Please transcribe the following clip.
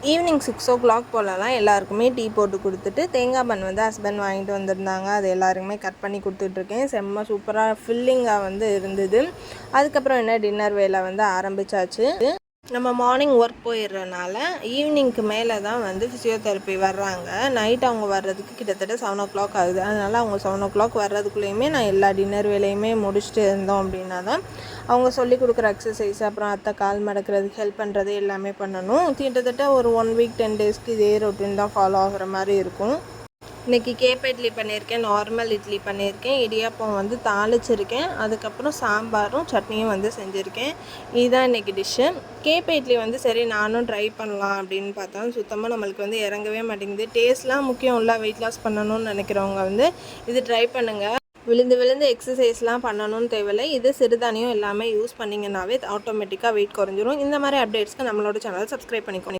Evening 6 போலலாம் எல்லாருக்குமே tea போட்டு கொடுத்துட்டு தேங்காய் பன் வந்து ஹஸ்பண்ட் வாங்கிட்டு வந்திருந்தாங்க. அது எல்லாருக்குமே கட் பண்ணி கொடுத்துட்ருக்கேன். செம்ம சூப்பராக ஃபில்லிங்காக வந்து இருந்தது. அதுக்கப்புறம் என்ன டின்னர் வேலை வந்து ஆரம்பித்தாச்சு. நம்ம மார்னிங் ஒர்க் போயிடுறனால ஈவினிங்க்கு மேலே தான் வந்து ஃபிசியோதெரப்பி வர்றாங்க. நைட் அவங்க வர்றதுக்கு கிட்டத்தட்ட 7 ஆகுது. அதனால் அவங்க 7 வர்றதுக்குள்ளேயுமே நான் எல்லா டின்னர் வேலையுமே முடிச்சுட்டு இருந்தோம் அப்படின்னா தான் அவங்க சொல்லி கொடுக்குற எக்ஸசைஸ், அப்புறம் அத்தை கால் மடக்கிறதுக்கு ஹெல்ப் பண்ணுறது எல்லாமே பண்ணணும். கிட்டத்தட்ட ஒரு 1 வீக் 10 டேஸ்க்கு இதே ரொட்டீன் தான் ஃபாலோ ஆகிற மாதிரி இருக்கும். இன்றைக்கி கேப்ப இட்லி பண்ணியிருக்கேன், நார்மல் இட்லி பண்ணியிருக்கேன், இடியாப்பம் வந்து தாளிச்சிருக்கேன், அதுக்கப்புறம் சாம்பாரும் சட்னியும் வந்து செஞ்சுருக்கேன். இதுதான் இன்றைக்கி டிஷ்ஷு. கேப்ப இட்லி வந்து சரி நானும் ட்ரை பண்ணலாம் அப்படின்னு பார்த்தா சுத்தமாக நம்மளுக்கு வந்து இறங்கவே மாட்டேங்குது. டேஸ்ட்லாம் முக்கியம் இல்லை, வெயிட் லாஸ் பண்ணணும்னு நினைக்கிறவங்க வந்து இது ட்ரை பண்ணுங்கள். விழுந்து விழுந்து எக்ஸசைஸ்லாம் பண்ணணும்னு தேவையில்லை. இது சிறுதானியம் எல்லாமே யூஸ் பண்ணிங்கன்னாவே ஆட்டோமேட்டிக்காக வெயிட் குறைஞ்சிரும். இந்த மாதிரி அப்டேட்ஸ்க்கு நம்மளோட சேனல் சப்ஸ்கிரைப் பண்ணிக்கோங்க.